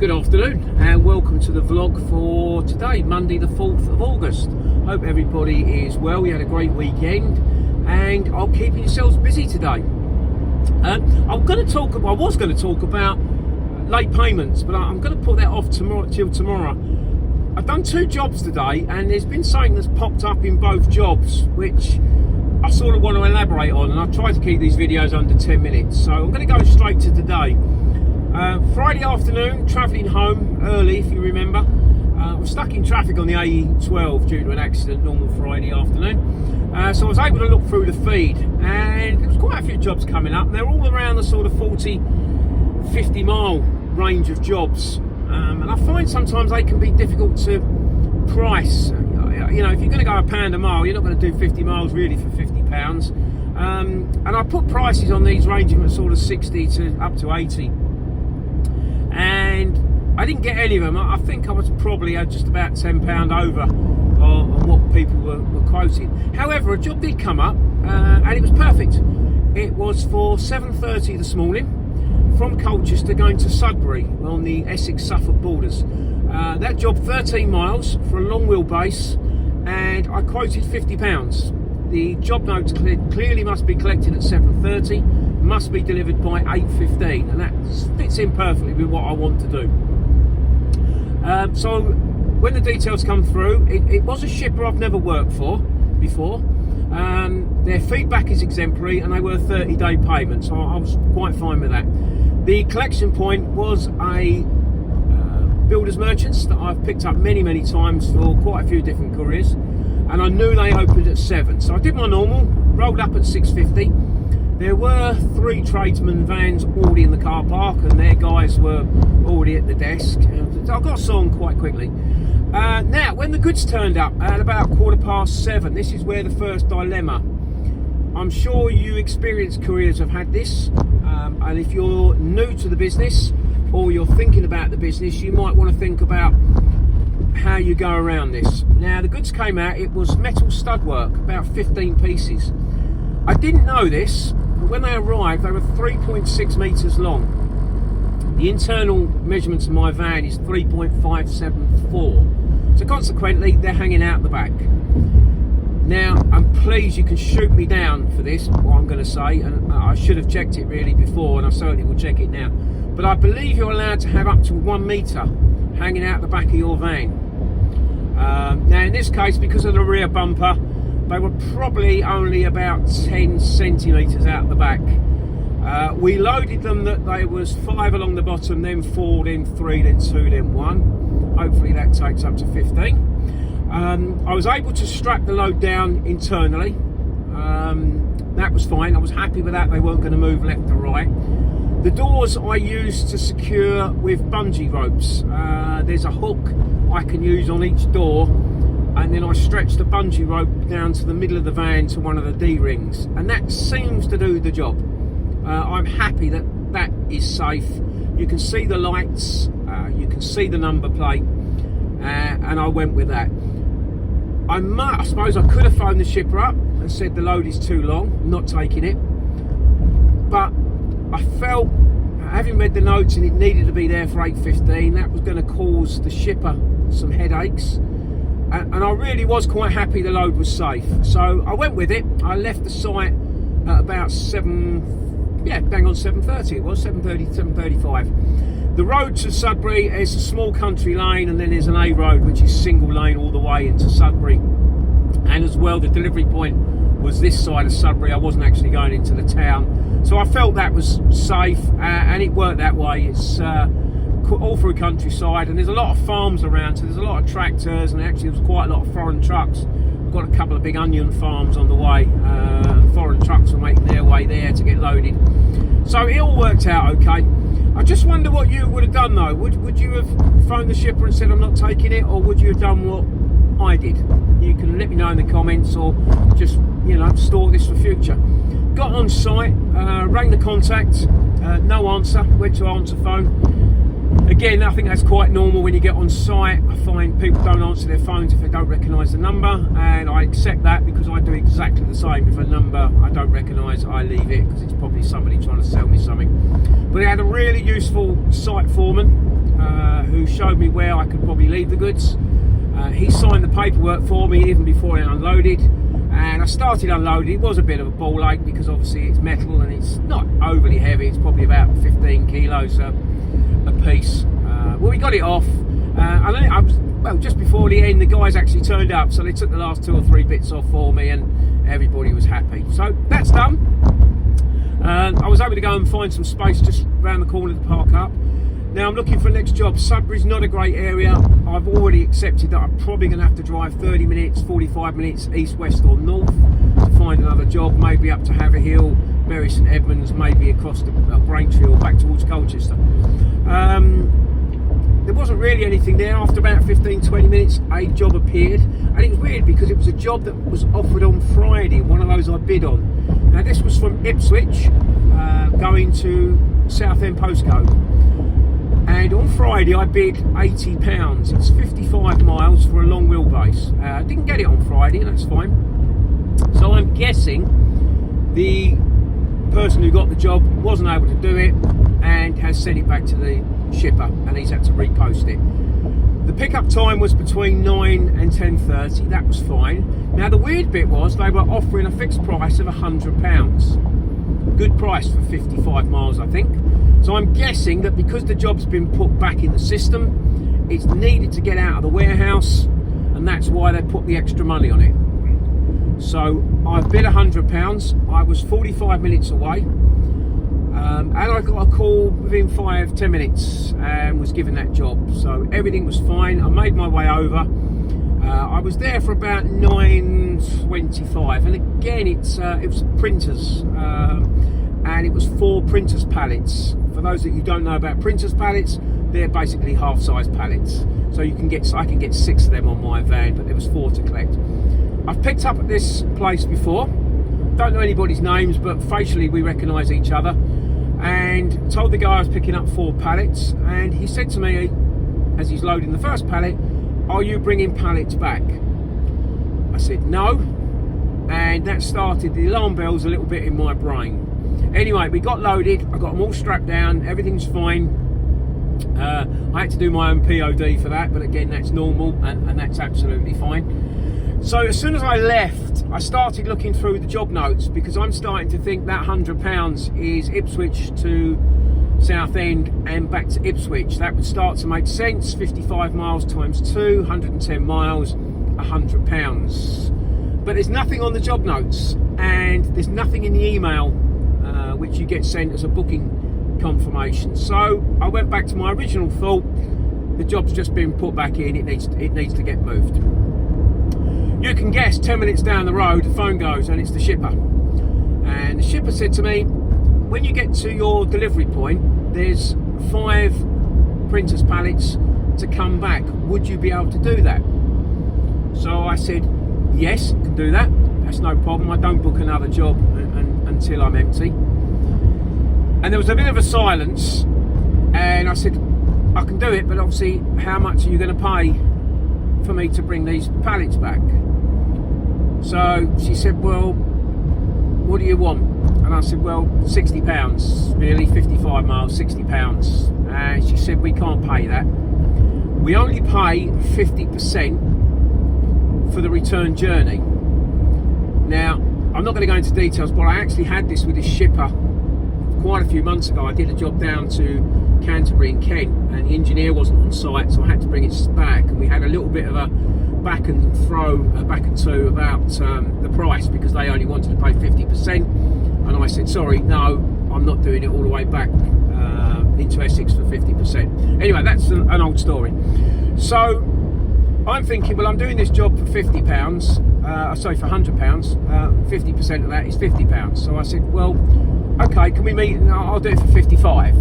Good afternoon and welcome to the vlog for today, Monday the 4th of August. Hope everybody is well. We had a great weekend and are keeping yourselves busy today. I was going to talk about late payments, but I'm going to put that off till tomorrow. I've done 2 jobs today and there's been something that's popped up in both jobs which I sort of want to elaborate on, and I try to keep these videos under 10 minutes. So I'm going to go straight to today. Friday afternoon, travelling home early, if you remember. I was stuck in traffic on the A12 due to an accident, normal Friday afternoon. So I was able to look through the feed, and there was quite a few jobs coming up. They're all around the sort of 40-50 mile range of jobs. And I find sometimes they can be difficult to price. You know, if you're going to go £1 a mile, you're not going to do 50 miles really for £50. And I put prices on these ranging from sort of 60 to up to 80. And I didn't get any of them. I think I was probably just about £10 over on what people were quoting. However, a job did come up and it was perfect. It was for 7:30 this morning from Colchester going to Sudbury on the Essex-Suffolk borders. That job 13 miles for a long wheelbase, and I quoted £50. The job notes clearly must be collected at 7:30, must be delivered by 8:15, and that fits in perfectly with what I want to do. So when the details come through, it was a shipper I've never worked for before. Their feedback is exemplary and they were 30-day payments, so I was quite fine with that. The collection point was a builders merchants that I've picked up many times for quite a few different couriers, and I knew they opened at 7, so I did my normal, rolled up at 6:50. There were 3 tradesmen vans already in the car park, and their guys were already at the desk. I got a song quite quickly. Now, when the goods turned up at about 7:15, this is where the first dilemma. I'm sure you experienced couriers have had this, and if you're new to the business or you're thinking about the business, you might want to think about how you go around this. Now, the goods came out, it was metal stud work, about 15 pieces. I didn't know this, but when they arrived, they were 3.6 metres long. The internal measurements of my van is 3.574. So consequently, they're hanging out the back. Now, I'm pleased you can shoot me down for this, what I'm going to say, and I should have checked it really before, and I certainly will check it now. But I believe you're allowed to have up to 1 metre hanging out the back of your van. Now, in this case, because of the rear bumper, they were probably only about 10 centimetres out the back. We loaded them that they was 5 along the bottom, then 4, then 3, then 2, then 1. Hopefully that takes up to 15. I was able to strap the load down internally. That was fine. I was happy with that. They weren't going to move left or right. The doors I used to secure with bungee ropes. There's a hook I can use on each door, and then I stretch the bungee rope down to the middle of the van to one of the D-rings, and that seems to do the job. I'm happy that that is safe. You can see the lights, you can see the number plate, and I went with that. I suppose I could have phoned the shipper up and said the load is too long, I'm not taking it, but I felt, having read the notes, and it needed to be there for 8:15, that was going to cause the shipper some headaches. And I really was quite happy the load was safe. So I went with it. I left the site at about 7:30 it was, 7:35. The road to Sudbury is a small country lane, and then there's an A road which is single lane all the way into Sudbury. And as well, the delivery point was this side of Sudbury. I wasn't actually going into the town. So I felt that was safe, and it worked that way. It's all through countryside, and there's a lot of farms around, so there's a lot of tractors, and actually there's quite a lot of foreign trucks. We've got a couple of big onion farms on the way. Foreign trucks are making their way there to get loaded. So it all worked out okay. I just wonder what you would have done though. Would you have phoned the shipper and said I'm not taking it, or would you have done what I did? You can let me know in the comments, or just, you know, store this for future. Got on site, rang the contact, no answer, went to answer phone. Again, I think that's quite normal when you get on site. I find people don't answer their phones if they don't recognise the number, and I accept that because I do exactly the same. If a number I don't recognise, I leave it because it's probably somebody trying to sell me something. But I had a really useful site foreman who showed me where I could probably leave the goods. He signed the paperwork for me even before I unloaded, and I started unloading. It was a bit of a ball ache because obviously it's metal and it's not overly heavy. It's probably about 15 kilos a piece. Well, we got it off. I was, well, just before the end, the guys actually turned up, so they took the last 2 or 3 bits off for me, and everybody was happy. So that's done. I was able to go and find some space just around the corner to park up. Now I'm looking for the next job. Sudbury's not a great area. I've already accepted that I'm probably going to have to drive 30 minutes, 45 minutes east, west or north to find another job, maybe up to Haverhill, Bury St Edmunds, maybe across to Braintree or back towards Colchester. There wasn't really anything there. After about 15-20 minutes, a job appeared, and it was weird because it was a job that was offered on Friday, one of those I bid on. Now this was from Ipswich, going to Southend postcode, and on Friday I bid £80. It's 55 miles for a long wheelbase. I didn't get it on Friday, and that's fine. So I'm guessing the person who got the job wasn't able to do it and has sent it back to the shipper, and he's had to repost it. The pickup time was between 9 and 10:30. That was fine. Now the weird bit was they were offering a fixed price of £100. Good price for 55 miles, I think. So I'm guessing that because the job's been put back in the system, it's needed to get out of the warehouse, and that's why they put the extra money on it. So I bid £100. I was 45 minutes away, and I got a call within 5-10 minutes and was given that job. So everything was fine. I made my way over. I was there for about 9:25, and again it was printers, and it was 4 printers pallets. For those that you don't know about printers pallets, they're basically half-size pallets. So I can get 6 of them on my van, but there was 4 to collect. I've picked up at this place before. Don't know anybody's names, but facially we recognise each other. And told the guy I was picking up 4 pallets, and he said to me as he's loading the first pallet, "Are you bringing pallets back?" I said no, and that started the alarm bells a little bit in my brain. Anyway, we got loaded. I got them all strapped down. Everything's fine. I had to do my own POD for that, but again, that's normal, and that's absolutely fine. So as soon as I left, I started looking through the job notes, because I'm starting to think that £100 is Ipswich to Southend and back to Ipswich. That would start to make sense. 55 miles times 2, 110 miles, £100. But there's nothing on the job notes, and there's nothing in the email which you get sent as a booking confirmation. So I went back to my original thought. The job's just been put back in. It needs to get moved. You can guess, 10 minutes down the road, the phone goes, and it's the shipper. And the shipper said to me, "When you get to your delivery point, there's 5 printers pallets to come back. Would you be able to do that?" So I said, "Yes, I can do that. That's no problem. I don't book another job until I'm empty." And there was a bit of a silence, and I said, "I can do it, but obviously, how much are you going to pay for me to bring these pallets back?" So she said, "Well, what do you want?" And I said, "Well, £60, really, 55 miles, £60. And she said, "We can't pay that. We only pay 50% for the return journey." Now, I'm not going to go into details, but I actually had this with this shipper quite a few months ago. I did a job down to Canterbury in Kent, and the engineer wasn't on site, so I had to bring it back, and we had a little bit of a back and to about the price, because they only wanted to pay 50%, and I said, "Sorry, no, I'm not doing it all the way back into Essex for 50%. Anyway, that's an old story. So I'm thinking, well, I'm doing this job for £50, for £100, 50% of that is £50. So I said, "Well, okay, can we meet? No, I'll do it for 55.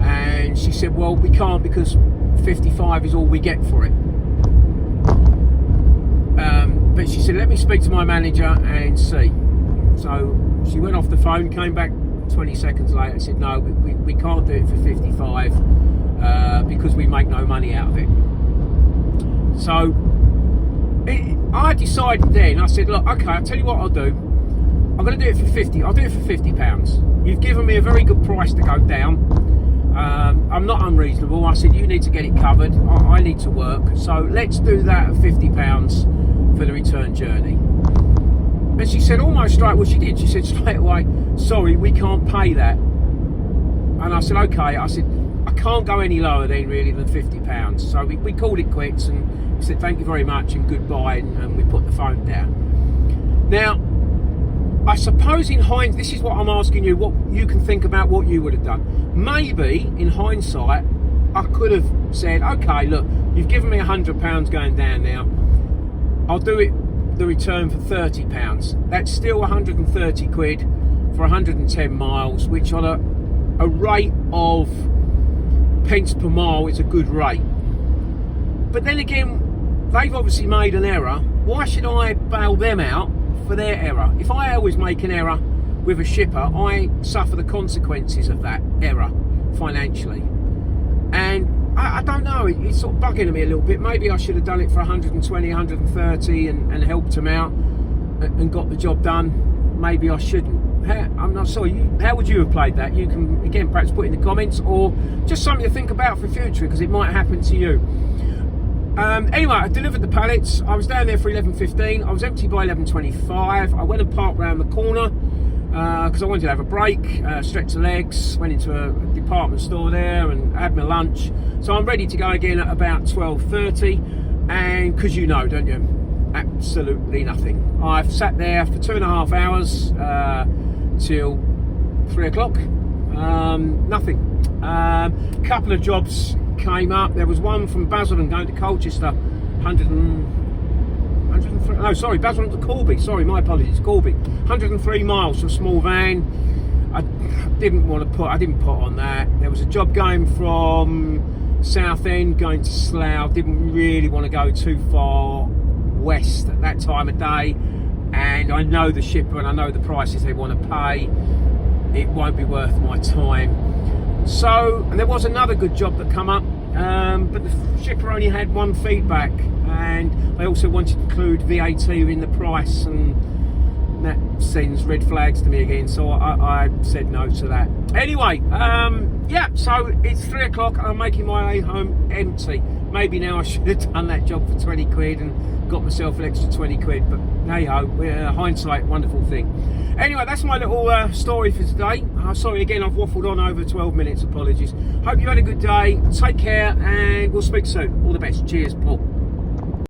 And she said, "Well, we can't, because 55 is all we get for it." But she said, "Let me speak to my manager and see." So she went off the phone, came back 20 seconds later and said, "No, we can't do it for 55. because we make no money out of it. So I decided then, I said, look, okay, I'll tell you what I'll do. I'm going to do it for 50. I'll do it for £50. You've given me a very good price to go down. I'm not unreasonable. I said, you need to get it covered. I need to work. So let's do that at £50 for the return journey. And she said almost straight, well, she did. She said straight away, sorry, we can't pay that. And I said, okay. I said, I can't go any lower then really than £50. So we called it quits and we said, thank you very much and goodbye. And we put the phone down. Now, I suppose in hindsight, this is what I'm asking you, what you can think about what you would have done. Maybe in hindsight, I could have said, okay, look, you've given me £100 going down now. I'll do it, the return for £30. That's still 130 quid for 110 miles, which on a rate of pence per mile is a good rate. But then again, they've obviously made an error. Why should I bail them out for their error? If I always make an error with a shipper, I suffer the consequences of that error financially. And I don't know, it's sort of bugging me a little bit. Maybe I should have done it for 120, 130 and helped them out and got the job done. Maybe I shouldn't. I'm not sure. How would you have played that? You can, again, perhaps put in the comments, or just something to think about for the future, because it might happen to you. Anyway, I delivered the pallets. I was down there for 11:15. I was empty by 11:25. I went and parked round the corner because I wanted to have a break, stretch the legs. Went into a department store there and had my lunch. So I'm ready to go again at about 12:30. And because you know, don't you? Absolutely nothing. I've sat there for 2.5 hours till 3 o'clock. Nothing. Couple of jobs came up. There was one from Basildon going to Colchester, Basildon to Corby. Sorry, my apologies, Corby. 103 miles for a small van. I didn't put on that. There was a job going from Southend going to Slough. Didn't really want to go too far west at that time of day, and I know the shipper and I know the prices they want to pay. It won't be worth my time. So, and there was another good job that come up, but the shipper only had one feedback, and they also wanted to include VAT in the price, and that sends red flags to me again. So I said no to that. Anyway, yeah. So it's 3 o'clock, and I'm making my way home empty. Maybe now I should have done that job for 20 quid and got myself an extra 20 quid, but hey ho, hindsight, wonderful thing. Anyway, that's my little story for today. Sorry again, I've waffled on over 12 minutes, apologies. Hope you had a good day, take care, and we'll speak soon. All the best, cheers, Paul.